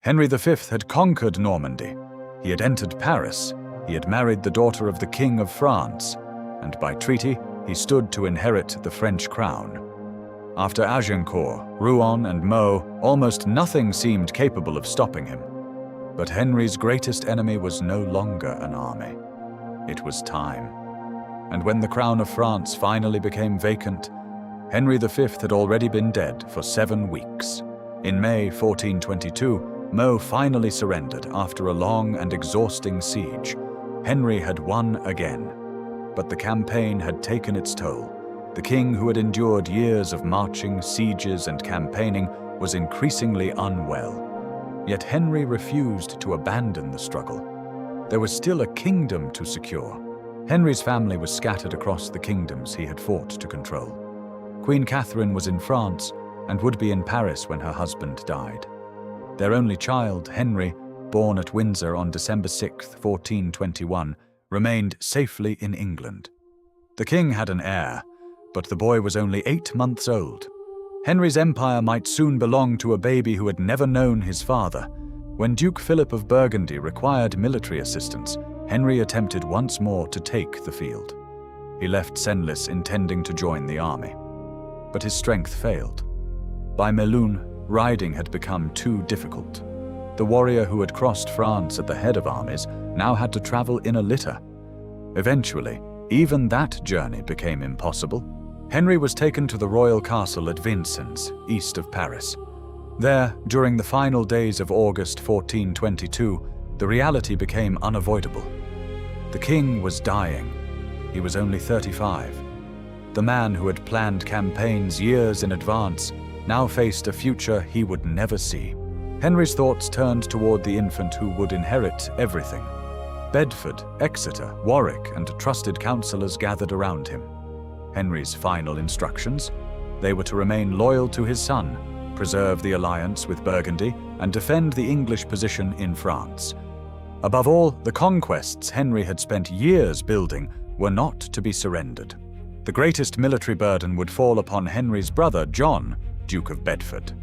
Henry V had conquered Normandy. He had entered Paris. He had married the daughter of the King of France, and by treaty, he stood to inherit the French crown. After Agincourt, Rouen, and Meaux, almost nothing seemed capable of stopping him. But Henry's greatest enemy was no longer an army. It was time. And when the crown of France finally became vacant, Henry V had already been dead for 7 weeks. In May 1422, Meaux finally surrendered after a long and exhausting siege. Henry had won again. But the campaign had taken its toll. The king, who had endured years of marching, sieges, and campaigning, was increasingly unwell. Yet Henry refused to abandon the struggle. There was still a kingdom to secure. Henry's family was scattered across the kingdoms he had fought to control. Queen Catherine was in France and would be in Paris when her husband died. Their only child, Henry, born at Windsor on December 6, 1421, remained safely in England. The king had an heir, but the boy was only 8 months old. Henry's empire might soon belong to a baby who had never known his father. When Duke Philip of Burgundy required military assistance, Henry attempted once more to take the field. He left Senlis intending to join the army. But his strength failed. By Melun, riding had become too difficult. The warrior who had crossed France at the head of armies now had to travel in a litter. Eventually, even that journey became impossible. Henry was taken to the royal castle at Vincennes, east of Paris. There, during the final days of August 1422, the reality became unavoidable. The king was dying. He was only 35. The man who had planned campaigns years in advance now faced a future he would never see. Henry's thoughts turned toward the infant who would inherit everything. Bedford, Exeter, Warwick, and trusted counselors gathered around him. Henry's final instructions? They were to remain loyal to his son, preserve the alliance with Burgundy, and defend the English position in France. Above all, the conquests Henry had spent years building were not to be surrendered. The greatest military burden would fall upon Henry's brother, John, Duke of Bedford.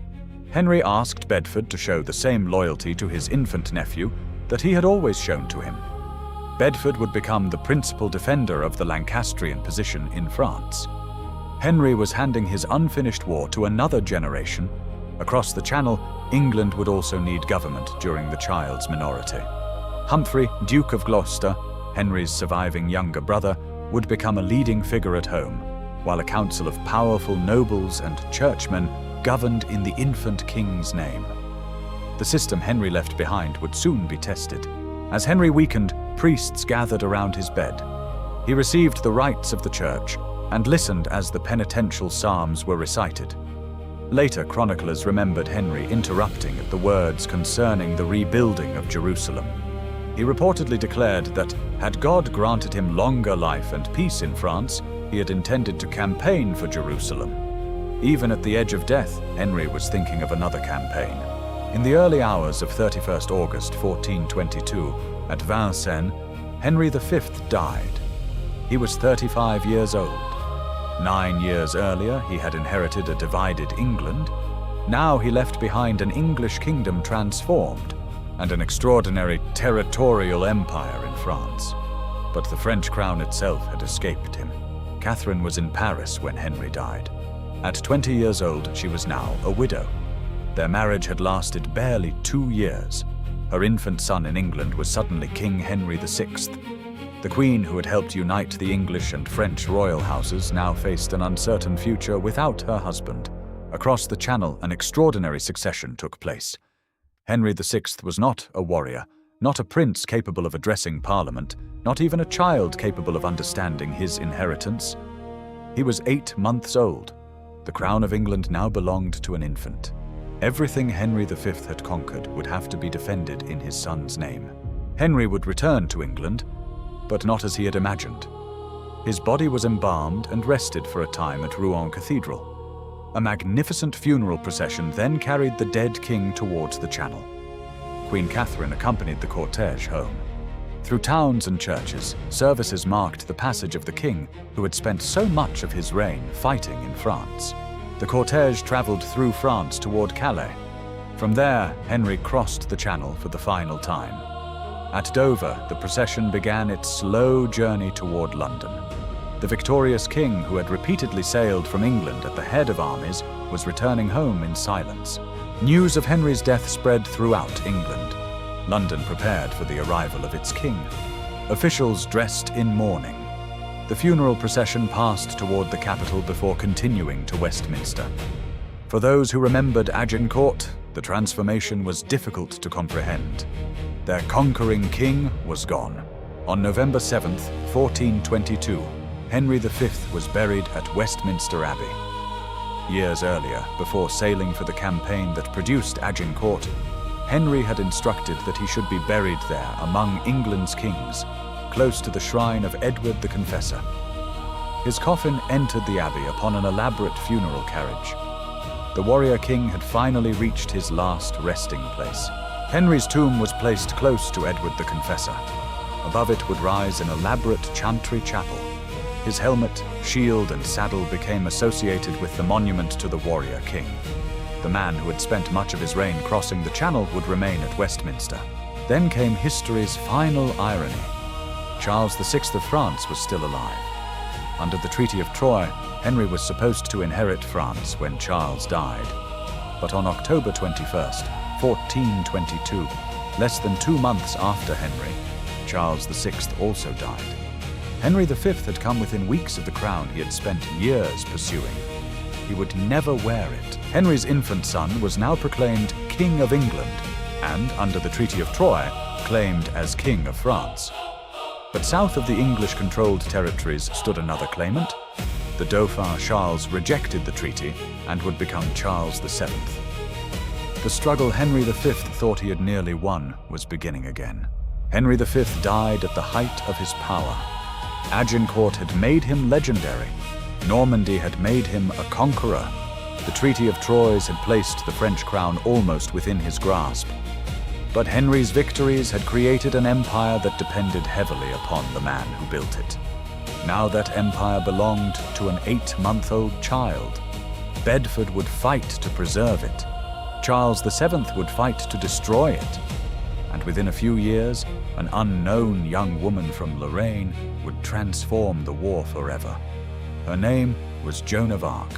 Henry asked Bedford to show the same loyalty to his infant nephew that he had always shown to him. Bedford would become the principal defender of the Lancastrian position in France. Henry was handing his unfinished war to another generation. Across the Channel, England would also need government during the child's minority. Humphrey, Duke of Gloucester, Henry's surviving younger brother, would become a leading figure at home, while a council of powerful nobles and churchmen governed in the infant king's name. The system Henry left behind would soon be tested. As Henry weakened, priests gathered around his bed. He received the rites of the church and listened as the penitential psalms were recited. Later chroniclers remembered Henry interrupting at the words concerning the rebuilding of Jerusalem. He reportedly declared that, had God granted him longer life and peace in France, he had intended to campaign for Jerusalem. Even at the edge of death, Henry was thinking of another campaign. In the early hours of 31st August 1422, at Vincennes, Henry V died. He was 35 years old. 9 years earlier, he had inherited a divided England. Now he left behind an English kingdom transformed and an extraordinary territorial empire in France. But the French crown itself had escaped him. Catherine was in Paris when Henry died. At 20 years old, she was now a widow. Their marriage had lasted barely 2 years. Her infant son in England was suddenly King Henry VI. The Queen, who had helped unite the English and French royal houses, now faced an uncertain future without her husband. Across the Channel, an extraordinary succession took place. Henry VI was not a warrior, not a prince capable of addressing Parliament, not even a child capable of understanding his inheritance. He was 8 months old. The crown of England now belonged to an infant. Everything Henry V had conquered would have to be defended in his son's name. Henry would return to England, but not as he had imagined. His body was embalmed and rested for a time at Rouen Cathedral. A magnificent funeral procession then carried the dead king towards the Channel. Queen Catherine accompanied the cortege home. Through towns and churches, services marked the passage of the king, who had spent so much of his reign fighting in France. The cortege traveled through France toward Calais. From there, Henry crossed the Channel for the final time. At Dover, the procession began its slow journey toward London. The victorious king, who had repeatedly sailed from England at the head of armies, was returning home in silence. News of Henry's death spread throughout England. London prepared for the arrival of its king. Officials dressed in mourning. The funeral procession passed toward the capital before continuing to Westminster. For those who remembered Agincourt, the transformation was difficult to comprehend. Their conquering king was gone. On November 7th, 1422, Henry V was buried at Westminster Abbey. Years earlier, before sailing for the campaign that produced Agincourt, Henry had instructed that he should be buried there among England's kings, close to the shrine of Edward the Confessor. His coffin entered the abbey upon an elaborate funeral carriage. The warrior king had finally reached his last resting place. Henry's tomb was placed close to Edward the Confessor. Above it would rise an elaborate chantry chapel. His helmet, shield, and saddle became associated with the monument to the warrior king. The man who had spent much of his reign crossing the Channel would remain at Westminster. Then came history's final irony. Charles VI of France was still alive. Under the Treaty of Troyes, Henry was supposed to inherit France when Charles died. But on October 21st, 1422, less than 2 months after Henry, Charles VI also died. Henry V had come within weeks of the crown he had spent years pursuing. He would never wear it. Henry's infant son was now proclaimed King of England and, under the Treaty of Troyes, claimed as King of France. But south of the English-controlled territories stood another claimant. The Dauphin Charles rejected the treaty and would become Charles VII. The struggle Henry V thought he had nearly won was beginning again. Henry V died at the height of his power. Agincourt had made him legendary. Normandy had made him a conqueror. The Treaty of Troyes had placed the French crown almost within his grasp. But Henry's victories had created an empire that depended heavily upon the man who built it. Now that empire belonged to an 8-month-old child. Bedford would fight to preserve it. Charles VII would fight to destroy it. And within a few years, an unknown young woman from Lorraine would transform the war forever. Her name was Joan of Arc.